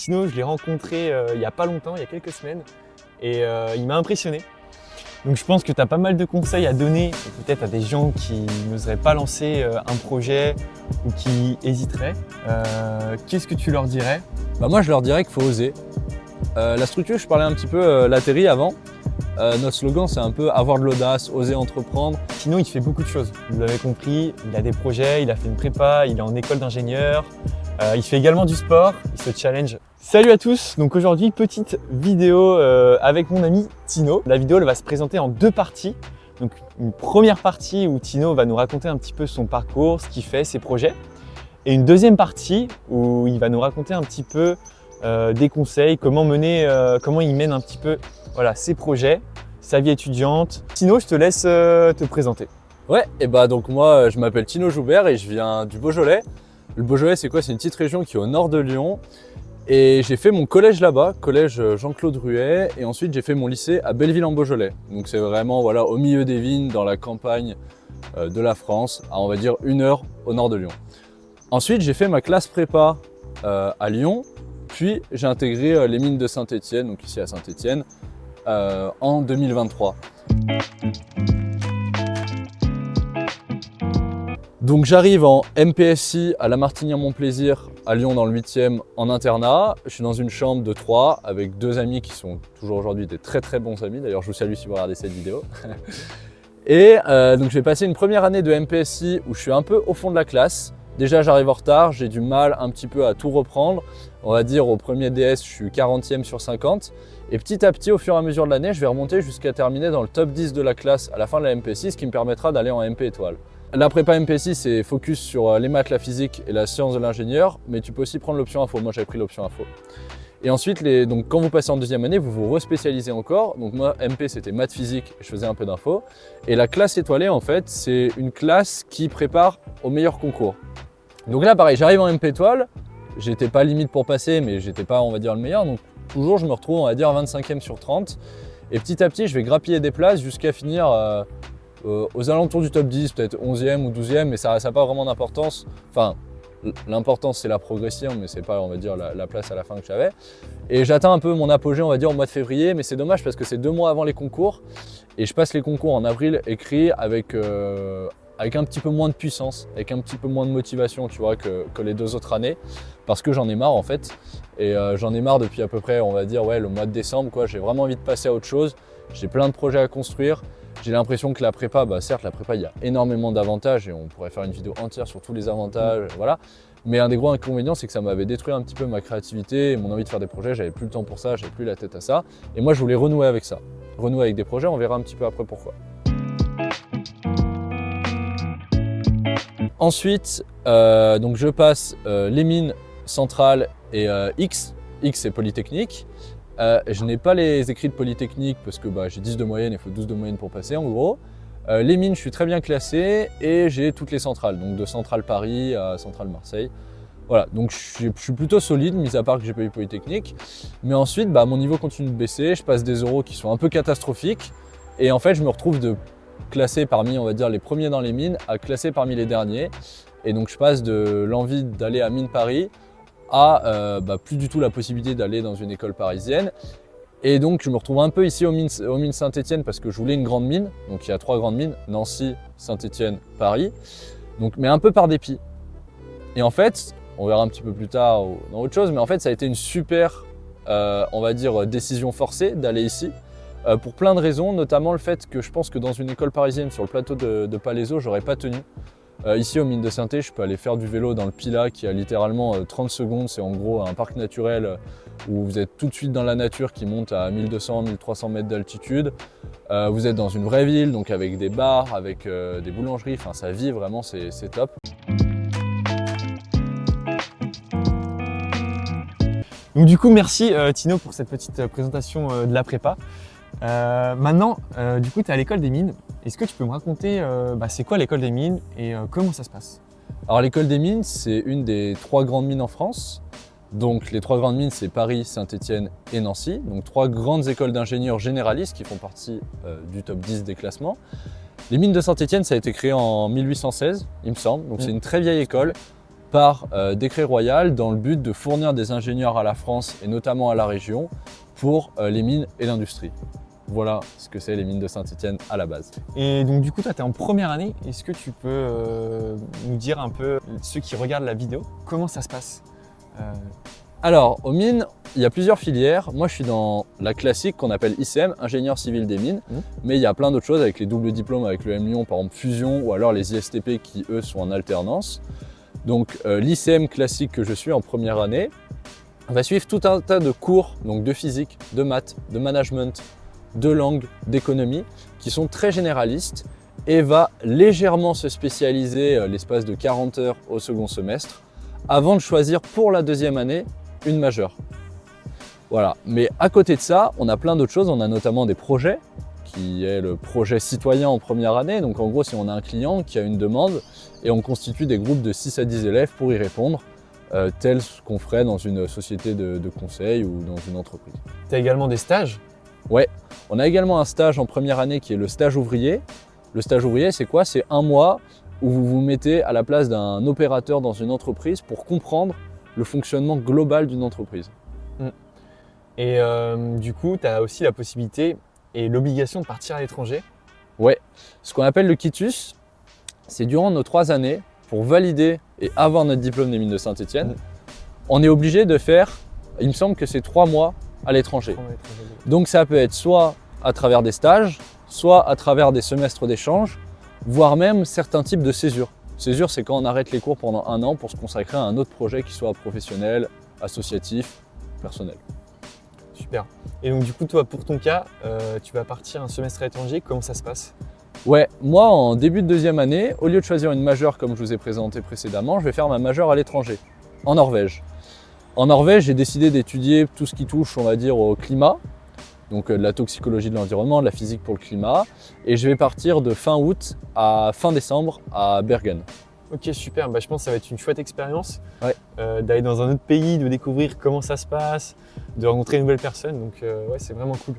Tino, je l'ai rencontré il n'y a pas longtemps, il y a quelques semaines, et il m'a impressionné. Donc je pense que tu as pas mal de conseils à donner peut-être à des gens qui n'oseraient pas lancer un projet ou qui hésiteraient. Qu'est-ce que tu leur dirais? Moi je leur dirais qu'il faut oser. La structure, je parlais un petit peu Latérie avant. Notre slogan c'est un peu avoir de l'audace, oser entreprendre. Tino il fait beaucoup de choses, vous l'avez compris, il a des projets, il a fait une prépa, il est en école d'ingénieur, il fait également du sport, il se challenge. Salut à tous, donc aujourd'hui petite vidéo avec mon ami Tino. La vidéo elle va se présenter en deux parties. Donc une première partie où Tino va nous raconter un petit peu son parcours, ce qu'il fait, ses projets. Et une deuxième partie où il va nous raconter un petit peu des conseils, comment il mène un petit peu ses projets, sa vie étudiante. Tino, je te laisse te présenter. Ouais, et donc moi je m'appelle Tino Joubert et je viens du Beaujolais. Le Beaujolais c'est quoi? C'est une petite région qui est au nord de Lyon. Et j'ai fait mon collège là-bas, collège Jean-Claude Ruet, et ensuite j'ai fait mon lycée à Belleville-en-Beaujolais. Donc c'est vraiment au milieu des vignes, dans la campagne de la France, à on va dire 1 heure au nord de Lyon. Ensuite j'ai fait ma classe prépa à Lyon, puis j'ai intégré les mines de Saint-Étienne, donc ici à Saint-Étienne, en 2023. Donc j'arrive en MPSI à La Martinière-Montplaisir à Lyon dans le 8e en internat. Je suis dans une chambre de 3 avec 2 amis qui sont toujours aujourd'hui des très très bons amis. D'ailleurs je vous salue si vous regardez cette vidéo. Et donc j'ai passé une première année de MPSI où je suis un peu au fond de la classe. Déjà j'arrive en retard, j'ai du mal un petit peu à tout reprendre. On va dire au premier DS je suis 40e sur 50. Et petit à petit au fur et à mesure de l'année je vais remonter jusqu'à terminer dans le top 10 de la classe à la fin de la MPSI, ce qui me permettra d'aller en MP étoile. La prépa MPSI, c'est focus sur les maths, la physique et la science de l'ingénieur, mais tu peux aussi prendre l'option info. Moi, j'avais pris l'option info. Et ensuite, donc, quand vous passez en deuxième année, vous vous respécialisez encore. Donc moi, MP, c'était maths, physique, et je faisais un peu d'info. Et la classe étoilée, en fait, c'est une classe qui prépare au meilleur concours. Donc là, pareil, j'arrive en MP étoile. J'étais pas limite pour passer, mais j'étais pas, on va dire, le meilleur. Donc toujours, je me retrouve, on va dire, 25e sur 30. Et petit à petit, je vais grappiller des places jusqu'à finir aux alentours du top 10, peut-être 11e ou 12e, mais ça n'a pas vraiment d'importance. Enfin, l'importance c'est la progression, mais c'est pas, on va dire, la place à la fin que j'avais. Et j'atteins un peu mon apogée, on va dire, au mois de février, mais c'est dommage parce que c'est 2 mois avant les concours. Et je passe les concours en avril écrit avec un petit peu moins de puissance, avec un petit peu moins de motivation, tu vois, que les 2 autres années. Parce que j'en ai marre en fait. Et j'en ai marre depuis à peu près, on va dire, le mois de décembre, quoi. J'ai vraiment envie de passer à autre chose. J'ai plein de projets à construire. J'ai l'impression que la prépa, certes la prépa il y a énormément d'avantages et on pourrait faire une vidéo entière sur tous les avantages, voilà. Mais un des gros inconvénients c'est que ça m'avait détruit un petit peu ma créativité et mon envie de faire des projets, j'avais plus le temps pour ça, j'avais plus la tête à ça. Et moi je voulais renouer avec ça, renouer avec des projets, on verra un petit peu après pourquoi. Ensuite, donc je passe les mines centrales et X c'est Polytechnique. Je n'ai pas les écrits de Polytechnique parce que j'ai 10 de moyenne, il faut 12 de moyenne pour passer en gros. Les mines, je suis très bien classé et j'ai toutes les centrales, donc de Centrale Paris à Centrale Marseille. Voilà, donc je suis plutôt solide, mis à part que j'ai pas eu Polytechnique. Mais ensuite, mon niveau continue de baisser, je passe des euros qui sont un peu catastrophiques. Et en fait, je me retrouve de classer parmi, on va dire, les premiers dans les mines à classer parmi les derniers. Et donc je passe de l'envie d'aller à Mines Paris à plus du tout la possibilité d'aller dans une école parisienne. Et donc je me retrouve un peu ici aux mines Saint-Étienne parce que je voulais une grande mine. Donc il y a 3 grandes mines, Nancy, Saint-Étienne, Paris. Donc, mais un peu par dépit. Et en fait, on verra un petit peu plus tard dans autre chose, mais en fait ça a été une super, on va dire, décision forcée d'aller ici. Pour plein de raisons, notamment le fait que je pense que dans une école parisienne sur le plateau de Palaiseau, j'aurais pas tenu. Ici aux mines de Saint-Étienne, je peux aller faire du vélo dans le Pilat qui a littéralement 30 secondes. C'est en gros un parc naturel où vous êtes tout de suite dans la nature qui monte à 1200-1300 mètres d'altitude. Vous êtes dans une vraie ville, donc avec des bars, avec des boulangeries, enfin ça vit vraiment, c'est top. Donc du coup, merci Tino pour cette petite présentation de la prépa. Maintenant, du coup, tu es à l'école des mines. Est-ce que tu peux me raconter c'est quoi l'école des mines et comment ça se passe? Alors l'école des mines, c'est une des 3 grandes mines en France. Donc les 3 grandes mines, c'est Paris, Saint-Étienne et Nancy. Donc 3 grandes écoles d'ingénieurs généralistes qui font partie du top 10 des classements. Les mines de Saint-Étienne, ça a été créé en 1816, il me semble. Donc c'est une très vieille école. par décret royal dans le but de fournir des ingénieurs à la France et notamment à la région pour les mines et l'industrie. Voilà ce que c'est les mines de Saint-Étienne à la base. Et donc du coup, toi, tu es en première année. Est-ce que tu peux nous dire un peu, ceux qui regardent la vidéo, comment ça se passe? Alors, aux mines, il y a plusieurs filières. Moi, je suis dans la classique qu'on appelle ICM, ingénieur civil des mines. Mais il y a plein d'autres choses avec les doubles diplômes avec le M Lyon, par exemple fusion, ou alors les ISTP qui, eux, sont en alternance. Donc, l'ICM classique que je suis en première année va suivre tout un tas de cours, donc de physique, de maths, de management, de langue, d'économie, qui sont très généralistes et va légèrement se spécialiser l'espace de 40 heures au second semestre avant de choisir pour la deuxième année une majeure. Voilà, mais à côté de ça, on a plein d'autres choses, on a notamment des projets, qui est le projet citoyen en première année. Donc en gros, si on a un client qui a une demande et on constitue des groupes de 6 à 10 élèves pour y répondre, tel ce qu'on ferait dans une société de conseil ou dans une entreprise. Tu as également des stages? Ouais, on a également un stage en première année qui est le stage ouvrier. Le stage ouvrier, c'est quoi? C'est un mois où vous vous mettez à la place d'un opérateur dans une entreprise pour comprendre le fonctionnement global d'une entreprise. Et du coup, tu as aussi la possibilité et l'obligation de partir à l'étranger? Ouais, ce qu'on appelle le quitus, c'est durant nos 3 années, pour valider et avoir notre diplôme des mines de Saint-Étienne, on est obligé de faire, il me semble que c'est 3 mois à l'étranger. Donc ça peut être soit à travers des stages, soit à travers des semestres d'échange, voire même certains types de césures. Césure, c'est quand on arrête les cours pendant 1 an pour se consacrer à un autre projet qui soit professionnel, associatif, personnel. Super. Et donc du coup, toi, pour ton cas, tu vas partir un semestre à l'étranger. Comment ça se passe? Ouais, moi en début de deuxième année, au lieu de choisir une majeure comme je vous ai présenté précédemment, je vais faire ma majeure à l'étranger, en Norvège. En Norvège, j'ai décidé d'étudier tout ce qui touche, on va dire, au climat, donc de la toxicologie de l'environnement, de la physique pour le climat, et je vais partir de fin août à fin décembre à Bergen. Ok, super. Bah, je pense que ça va être une chouette expérience Ouais. d'aller dans un autre pays, de découvrir comment ça se passe, de rencontrer de nouvelles personnes. Donc ouais, c'est vraiment cool.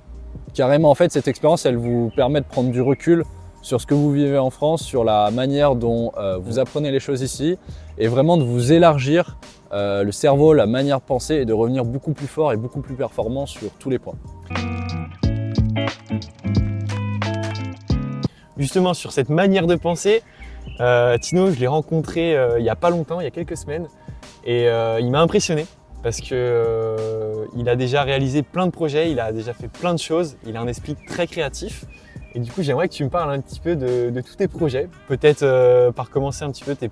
Carrément, en fait, cette expérience, elle vous permet de prendre du recul sur ce que vous vivez en France, sur la manière dont vous apprenez les choses ici, et vraiment de vous élargir le cerveau, la manière de penser, et de revenir beaucoup plus fort et beaucoup plus performant sur tous les points. Justement, sur cette manière de penser, Tino, je l'ai rencontré il n'y a pas longtemps, il y a quelques semaines, et il m'a impressionné parce que il a déjà réalisé plein de projets, il a déjà fait plein de choses, il a un esprit très créatif. Et du coup, j'aimerais que tu me parles un petit peu de tous tes projets, peut-être par commencer un petit peu tes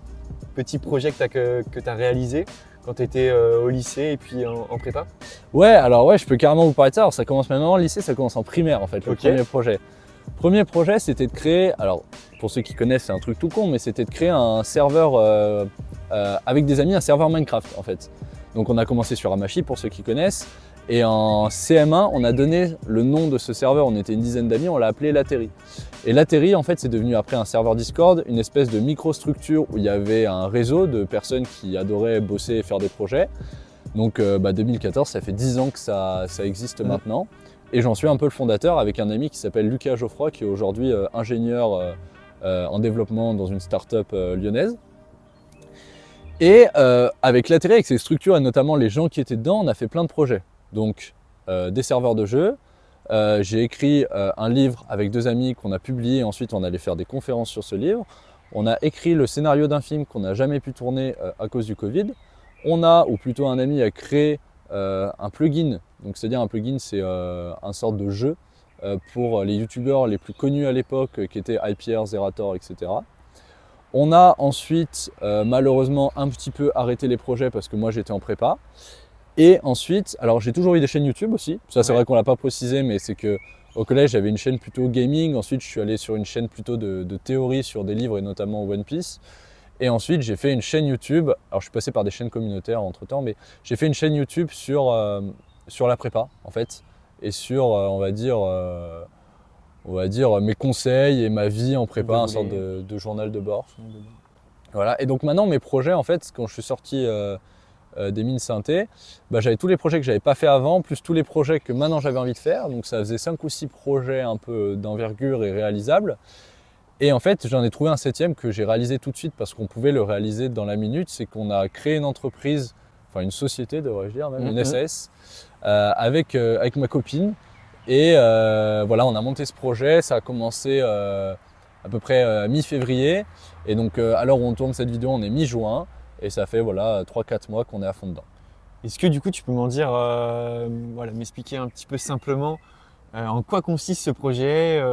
petits projets que tu as réalisés quand tu étais au lycée et puis en prépa. Ouais, alors ouais, je peux carrément vous parler de ça. Alors ça commence même en lycée, ça commence en primaire en fait, le premier projet. Premier projet, c'était de créer, alors pour ceux qui connaissent, c'est un truc tout con, mais c'était de créer un serveur avec des amis, un serveur Minecraft en fait. Donc on a commencé sur Hamachi pour ceux qui connaissent. Et en CM1, on a donné le nom de ce serveur, on était une dizaine d'amis, on l'a appelé Lattery. Et Lattery, en fait, c'est devenu après un serveur Discord, une espèce de microstructure où il y avait un réseau de personnes qui adoraient bosser et faire des projets. Donc 2014, ça fait 10 ans que ça existe maintenant. Et j'en suis un peu le fondateur avec un ami qui s'appelle Lucas Geoffroy, qui est aujourd'hui ingénieur en développement dans une start-up lyonnaise. Et avec Lattery, avec ses structures et notamment les gens qui étaient dedans, on a fait plein de projets. Donc des serveurs de jeux, j'ai écrit un livre avec 2 amis qu'on a publié, ensuite on allait faire des conférences sur ce livre. On a écrit le scénario d'un film qu'on n'a jamais pu tourner à cause du Covid. On a, ou plutôt un ami a créé un plugin, donc c'est-à-dire un plugin, c'est un sorte de jeu pour les youtubeurs les plus connus à l'époque qui étaient IPR, Zerator, etc. On a ensuite malheureusement un petit peu arrêté les projets parce que moi j'étais en prépa. Et ensuite, alors j'ai toujours eu des chaînes YouTube aussi, ça c'est vrai qu'on ne l'a pas précisé, mais c'est qu'au collège j'avais une chaîne plutôt gaming, ensuite je suis allé sur une chaîne plutôt de théorie sur des livres et notamment One Piece. Et ensuite j'ai fait une chaîne YouTube, alors je suis passé par des chaînes communautaires entre temps, mais j'ai fait une chaîne YouTube sur la prépa en fait, et sur on va dire mes conseils et ma vie en prépa, un sorte de journal de bord. Voilà, et donc maintenant mes projets en fait, quand je suis sorti des mines synthé, j'avais tous les projets que j'avais pas fait avant, plus tous les projets que maintenant j'avais envie de faire, donc ça faisait 5 ou 6 projets un peu d'envergure et réalisables. Et en fait, j'en ai trouvé un 7e que j'ai réalisé tout de suite parce qu'on pouvait le réaliser dans la minute. C'est qu'on a créé une entreprise, enfin une société devrais-je dire, même une SAS, avec ma copine. Et voilà, on a monté ce projet. Ça a commencé à peu près mi-février. Et donc, à l'heure où on tourne cette vidéo, on est mi-juin. Et ça fait voilà 3-4 mois qu'on est à fond dedans. Est-ce que du coup tu peux m'en dire, voilà, m'expliquer un petit peu simplement en quoi consiste ce projet,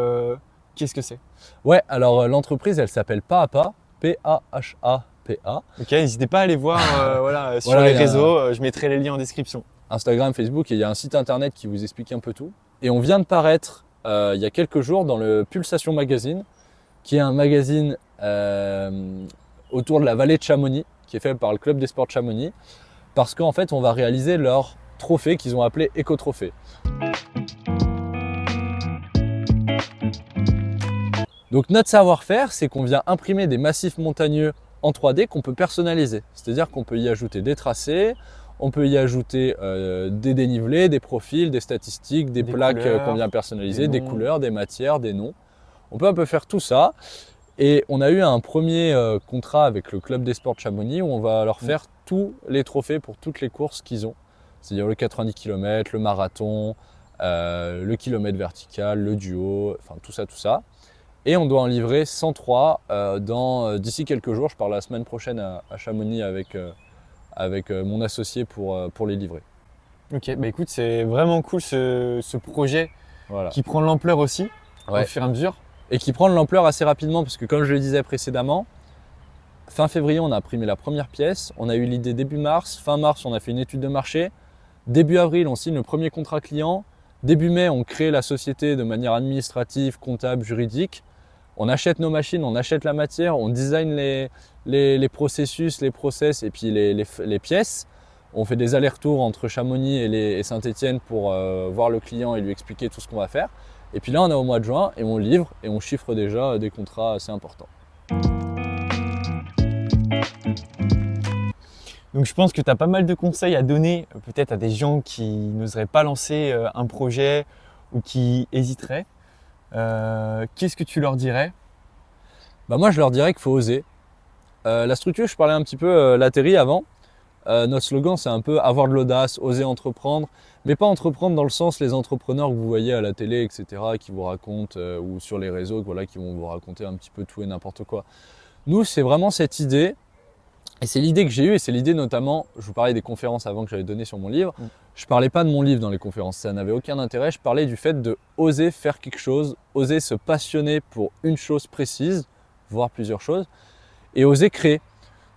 qu'est-ce que c'est? Ouais, alors l'entreprise, elle s'appelle Pas à Pas, P-A-H-A-P-A. Ok, n'hésitez pas à aller voir voilà, sur Voilà, les réseaux, je mettrai les liens en description. Instagram, Facebook, et il y a un site internet qui vous explique un peu tout. Et on vient de paraître il y a quelques jours dans le Pulsation Magazine, qui est un magazine autour de la vallée de Chamonix, qui est fait par le club des sports de Chamonix, parce qu'en fait, on va réaliser leur trophée qu'ils ont appelé Éco-Trophée. Donc notre savoir-faire, c'est qu'on vient imprimer des massifs montagneux en 3D qu'on peut personnaliser. C'est-à-dire qu'on peut y ajouter des tracés, on peut y ajouter des dénivelés, des profils, des statistiques, des plaques qu'on vient personnaliser, des couleurs, des matières, des noms. On peut un peu faire tout ça. Et on a eu un premier contrat avec le club des sports de Chamonix où on va leur faire tous les trophées pour toutes les courses qu'ils ont. C'est-à-dire le 90 km, le marathon, le kilomètre vertical, le duo, enfin tout ça. Et on doit en livrer 103 d'ici quelques jours. Je pars la semaine prochaine à Chamonix avec mon associé pour les livrer. Ok, bah écoute, c'est vraiment cool ce projet qui prend de l'ampleur aussi au fur et à mesure. Et qui prend de l'ampleur assez rapidement parce que comme je le disais précédemment, fin février on a imprimé la première pièce, on a eu l'idée début mars, fin mars on a fait une étude de marché, début avril on signe le premier contrat client, début mai on crée la société de manière administrative, comptable, juridique, on achète nos machines, on achète la matière, on design les processus, les process et puis les pièces. On fait des allers-retours entre Chamonix et Saint-Étienne pour voir le client et lui expliquer tout ce qu'on va faire. Et puis là, on est au mois de juin et on livre et on chiffre déjà des contrats assez importants. Donc je pense que tu as pas mal de conseils à donner peut-être à des gens qui n'oseraient pas lancer un projet ou qui hésiteraient. Qu'est-ce que tu leur dirais? Bah moi, je leur dirais qu'il faut oser. La structure, je parlais un petit peu l'atterri avant. Notre slogan, c'est un peu avoir de l'audace, oser entreprendre, mais pas entreprendre dans le sens les entrepreneurs que vous voyez à la télé, etc., qui vous racontent, ou sur les réseaux, voilà, qui vont vous raconter un petit peu tout et n'importe quoi. Nous, c'est vraiment cette idée, et c'est l'idée que j'ai eue, et c'est l'idée notamment, je vous parlais des conférences avant que j'avais données sur mon livre, je ne parlais pas de mon livre dans les conférences, ça n'avait aucun intérêt, je parlais du fait de oser faire quelque chose, oser se passionner pour une chose précise, voire plusieurs choses, et oser créer.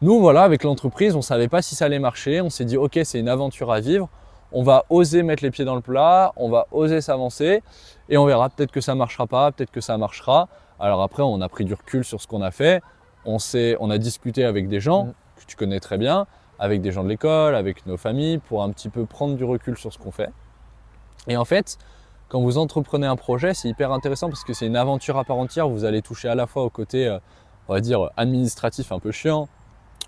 Nous, voilà, avec l'entreprise, on ne savait pas si ça allait marcher. On s'est dit, ok, c'est une aventure à vivre. On va oser mettre les pieds dans le plat, on va oser s'avancer et on verra. Peut-être que ça ne marchera pas, peut-être que ça marchera. Alors après, on a pris du recul sur ce qu'on a fait. On a discuté avec des gens que tu connais très bien, avec des gens de l'école, avec nos familles, pour un petit peu prendre du recul sur ce qu'on fait. Et en fait, quand vous entreprenez un projet, c'est hyper intéressant parce que c'est une aventure à part entière. Vous allez toucher à la fois au côté, on va dire, administratif un peu chiant,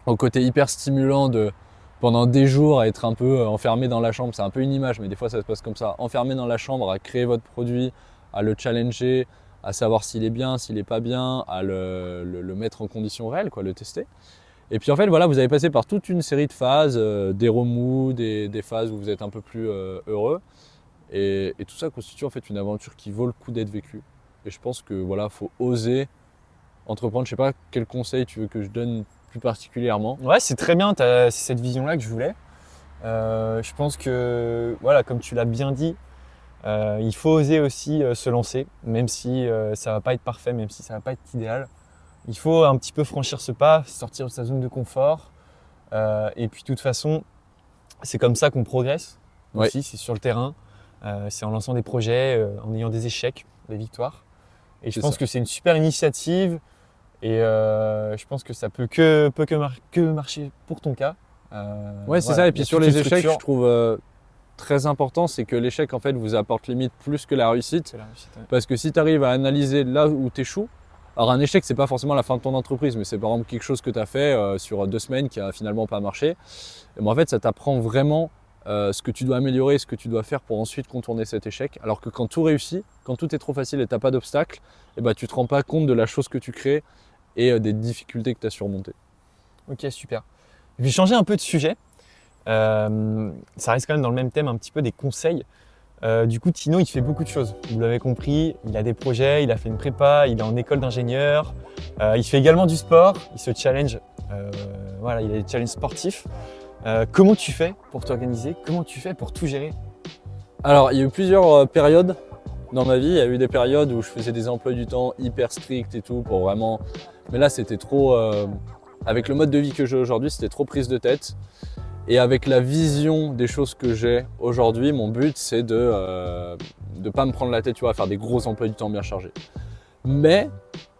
au côté hyper stimulant de pendant des jours à être un peu enfermé dans la chambre, c'est un peu une image mais des fois ça se passe comme ça, enfermé dans la chambre à créer votre produit, à le challenger, à savoir s'il est bien, s'il n'est pas bien, à le mettre en condition réelle, quoi, le tester. Et puis en fait voilà, vous avez passé par toute une série de phases, des remous, des phases où vous êtes un peu plus heureux et tout ça constitue en fait une aventure qui vaut le coup d'être vécue. Et je pense que voilà, faut oser entreprendre. Je sais pas quel conseil tu veux que je donne plus particulièrement. Ouais, c'est très bien, c'est cette vision-là que je voulais. Je pense que, voilà, comme tu l'as bien dit, il faut oser aussi se lancer, même si ça va pas être parfait, même si ça va pas être idéal. Il faut un petit peu franchir ce pas, sortir de sa zone de confort. Et puis de toute façon, c'est comme ça qu'on progresse aussi, c'est sur le terrain. C'est en lançant des projets, en ayant des échecs, des victoires. Et je pense que c'est une super initiative. Et je pense que ça peut que marcher pour ton cas. Ouais, c'est ça. Et puis sur les échecs, je trouve très important, c'est que l'échec en fait vous apporte limite plus que la réussite. Parce que si tu arrives à analyser là où tu échoues, alors un échec c'est pas forcément la fin de ton entreprise, mais c'est par exemple quelque chose que tu as fait sur 2 semaines qui a finalement pas marché. Et ben, en fait ça t'apprend vraiment ce que tu dois améliorer, ce que tu dois faire pour ensuite contourner cet échec. Alors que quand tout réussit, quand tout est trop facile et tu n'as pas d'obstacle, tu ne te rends pas compte de la chose que tu crées et des difficultés que tu as surmontées. Ok, super. Je vais changer un peu de sujet. Ça reste quand même dans le même thème, un petit peu des conseils. Du coup, Tino, il fait beaucoup de choses. Vous l'avez compris, il a des projets, il a fait une prépa, il est en école d'ingénieur. Il fait également du sport, il se challenge. Voilà, il a des challenges sportifs. Comment tu fais pour t'organiser? Comment tu fais pour tout gérer? Alors, il y a eu plusieurs périodes dans ma vie. Il y a eu des périodes où je faisais des emplois du temps hyper stricts et tout pour vraiment. Mais là, c'était trop. Avec le mode de vie que j'ai aujourd'hui, c'était trop prise de tête. Et avec la vision des choses que j'ai aujourd'hui, mon but, c'est de ne pas me prendre la tête, tu vois, à faire des gros emplois du temps bien chargés. Mais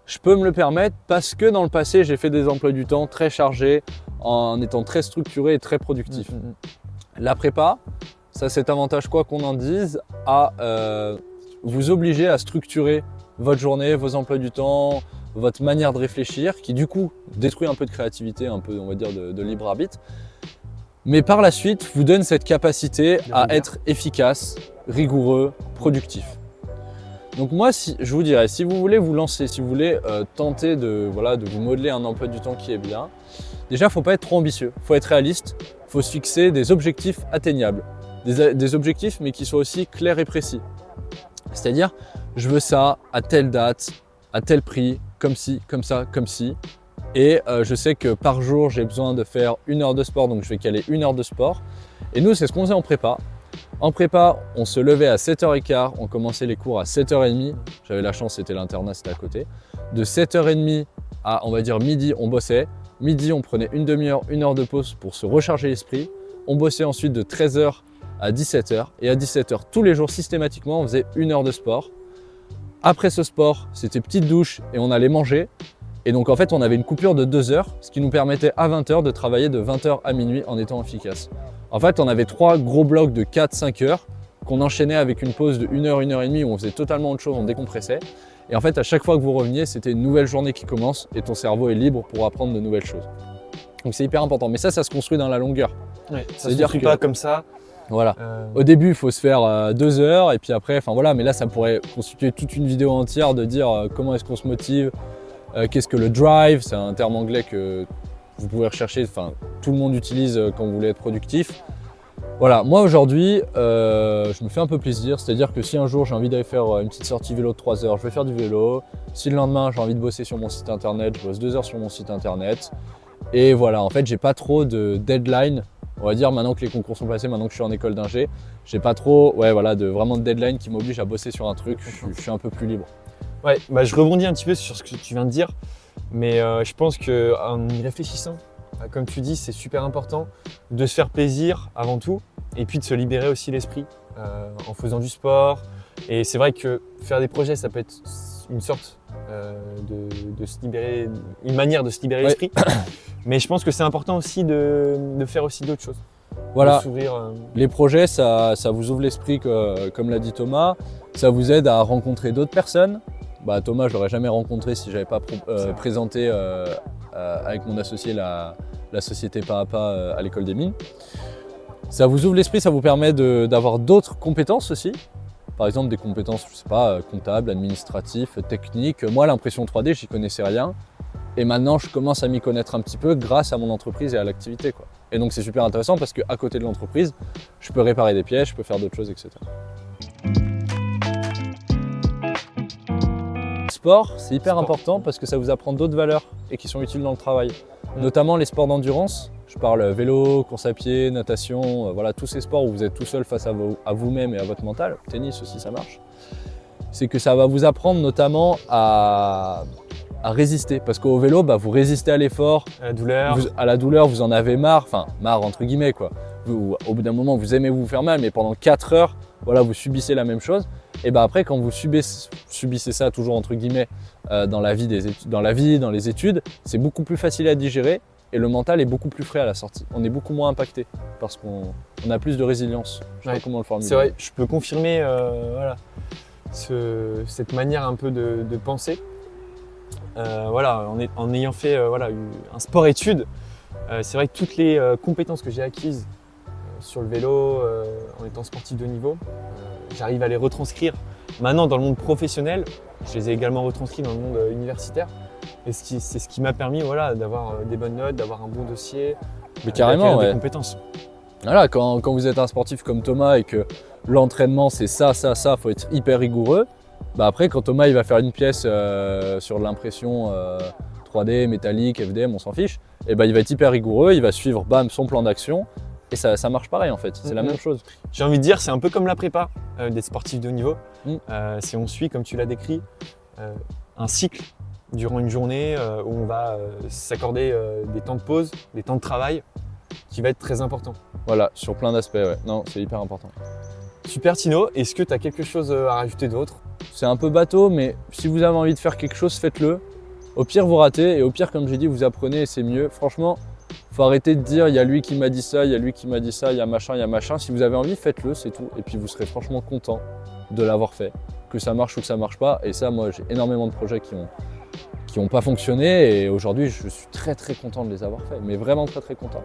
je peux me le permettre parce que dans le passé, j'ai fait des emplois du temps très chargés en étant très structuré et très productif. La prépa, ça c'est cet avantage, quoi qu'on en dise, à vous obliger à structurer votre journée, vos emplois du temps, votre manière de réfléchir, qui du coup détruit un peu de créativité, un peu, on va dire, de libre arbitre. Mais par la suite, vous donne cette capacité à être efficace, rigoureux, productif. Donc moi, je vous dirais, si vous voulez vous lancer, si vous voulez tenter de vous modeler un emploi du temps qui est bien, déjà, il ne faut pas être trop ambitieux, il faut être réaliste, il faut se fixer des objectifs atteignables, des objectifs mais qui soient aussi clairs et précis. C'est-à-dire, je veux ça à telle date, à tel prix, comme ci, comme ça, comme ci. Et je sais que par jour, j'ai besoin de faire 1 heure de sport, donc je vais caler 1 heure de sport. Et nous, c'est ce qu'on faisait en prépa. En prépa, on se levait à 7h15, on commençait les cours à 7h30. J'avais la chance, c'était l'internat, c'était à côté. De 7h30 à, on va dire, midi, on bossait. Midi, on prenait une demi-heure, 1 heure de pause pour se recharger l'esprit. On bossait ensuite de 13h à 17h. Et à 17h, tous les jours, systématiquement, on faisait 1 heure de sport. Après ce sport, c'était petite douche et on allait manger. Et donc en fait, on avait une coupure de 2 heures, ce qui nous permettait à 20h de travailler de 20h à minuit en étant efficace. En fait, on avait 3 gros blocs de 4-5 heures qu'on enchaînait avec une pause de 1 heure, 1 heure et demie où on faisait totalement autre chose, on décompressait. Et en fait, à chaque fois que vous reveniez, c'était une nouvelle journée qui commence et ton cerveau est libre pour apprendre de nouvelles choses. Donc c'est hyper important. Mais ça se construit dans la longueur. Ouais, ça se construit pas comme ça. Voilà. Au début, il faut se faire 2 heures et puis après, enfin voilà, mais là, ça pourrait constituer toute une vidéo entière de dire comment est-ce qu'on se motive. Qu'est-ce que le drive? C'est un terme anglais que vous pouvez rechercher, enfin tout le monde utilise quand vous voulez être productif. Voilà, moi aujourd'hui, je me fais un peu plaisir, c'est-à-dire que si un jour j'ai envie d'aller faire une petite sortie vélo de 3 heures, je vais faire du vélo. Si le lendemain j'ai envie de bosser sur mon site internet, je bosse 2 heures sur mon site internet. Et voilà, en fait j'ai pas trop de deadline. On va dire maintenant que les concours sont passés, maintenant que je suis en école d'ingé, j'ai pas trop vraiment de deadline qui m'oblige à bosser sur un truc, je suis un peu plus libre. Ouais, bah je rebondis un petit peu sur ce que tu viens de dire, mais je pense qu'en y réfléchissant, comme tu dis, c'est super important de se faire plaisir avant tout, et puis de se libérer aussi l'esprit en faisant du sport. Et c'est vrai que faire des projets, ça peut être une sorte de se libérer, une manière de se libérer l'esprit, mais je pense que c'est important aussi de faire aussi d'autres choses. Voilà, les projets, ça vous ouvre l'esprit, comme l'a dit Thomas, ça vous aide à rencontrer d'autres personnes. Thomas, je l'aurais jamais rencontré si j'avais pas présenté avec mon associé la société Pas à Pas à l'école des mines. Ça vous ouvre l'esprit, ça vous permet d'avoir d'autres compétences aussi. Par exemple, des compétences, je sais pas, comptables, administratives, techniques. Moi, l'impression 3D, j'y connaissais rien. Et maintenant, je commence à m'y connaître un petit peu grâce à mon entreprise et à l'activité, quoi. Et donc, c'est super intéressant parce qu'à côté de l'entreprise, je peux réparer des pièces, je peux faire d'autres choses, etc. Sport, c'est hyper important parce que ça vous apprend d'autres valeurs et qui sont utiles dans le travail. Notamment les sports d'endurance. Je parle vélo, course à pied, natation, voilà, tous ces sports où vous êtes tout seul face à vous-même et à votre mental. Tennis aussi, ça marche. C'est que ça va vous apprendre notamment à résister. Parce qu'au vélo, vous résistez à l'effort, à la douleur, vous en avez marre, enfin marre entre guillemets, quoi. Au bout d'un moment, vous aimez vous faire mal, mais pendant 4 heures, voilà, vous subissez la même chose. Et après, quand vous subissez ça toujours entre guillemets dans la vie, dans les études, c'est beaucoup plus facile à digérer et le mental est beaucoup plus frais à la sortie. On est beaucoup moins impacté parce qu'on a plus de résilience. Je sais pas comment le formuler. C'est vrai, je peux confirmer cette manière un peu de penser. En ayant fait un sport-études, c'est vrai que toutes les compétences que j'ai acquises sur le vélo, en étant sportif de haut niveau. J'arrive à les retranscrire maintenant dans le monde professionnel. Je les ai également retranscrits dans le monde universitaire. Et c'est ce qui m'a permis voilà, d'avoir des bonnes notes, d'avoir un bon dossier, Mais carrément, des ouais. compétences. Voilà, quand vous êtes un sportif comme Thomas et que l'entraînement c'est ça, faut être hyper rigoureux. Bah après, quand Thomas il va faire une pièce sur l'impression 3D, métallique, FDM, on s'en fiche, et bah il va être hyper rigoureux, il va suivre bam son plan d'action et ça marche pareil en fait, c'est la même chose. J'ai envie de dire, c'est un peu comme la prépa des sportifs de haut niveau. Mm. Si on suit, comme tu l'as décrit, un cycle durant une journée où on va s'accorder des temps de pause, des temps de travail, qui va être très important. Voilà, sur plein d'aspects, ouais. Non, c'est hyper important. Super Tino, est-ce que tu as quelque chose à rajouter d'autre? C'est un peu bateau, mais si vous avez envie de faire quelque chose, faites-le. Au pire, vous ratez, et au pire, comme j'ai dit, vous apprenez et c'est mieux. Franchement, faut arrêter de dire il y a lui qui m'a dit ça, il y a lui qui m'a dit ça, il y a machin, il y a machin. Si vous avez envie, faites-le, c'est tout. Et puis vous serez franchement content de l'avoir fait. Que ça marche ou que ça marche pas. Et ça, moi, j'ai énormément de projets qui ont pas fonctionné. Et aujourd'hui, je suis très très content de les avoir faits. Mais vraiment très très content.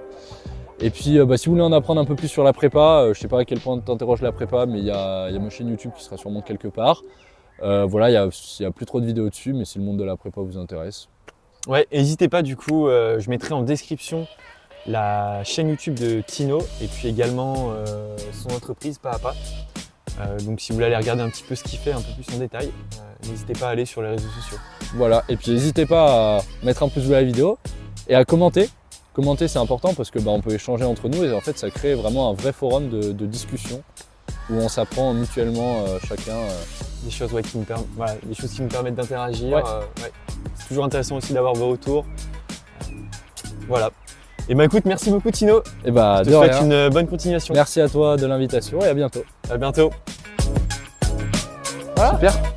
Et puis, si vous voulez en apprendre un peu plus sur la prépa, je sais pas à quel point t'interroges la prépa, mais il y a ma chaîne YouTube qui sera sûrement quelque part. Voilà, il y a plus trop de vidéos dessus, mais si le monde de la prépa vous intéresse. Ouais, n'hésitez pas du coup, je mettrai en description la chaîne YouTube de Tino et puis également son entreprise Pas à Pas. Donc si vous voulez aller regarder un petit peu ce qu'il fait un peu plus en détail, n'hésitez pas à aller sur les réseaux sociaux. Voilà, et puis n'hésitez pas à mettre un pouce bleu à la vidéo et à commenter. Commenter, c'est important parce que on peut échanger entre nous et en fait ça crée vraiment un vrai forum de discussion où on s'apprend mutuellement chacun. Des choses, des choses qui me permettent d'interagir. Ouais. C'est toujours intéressant aussi d'avoir vos retours. Voilà. Et écoute, merci beaucoup Tino. Et bah Je te de souhaite rien. une bonne continuation. Merci à toi de l'invitation et à bientôt. À bientôt. Voilà. Super.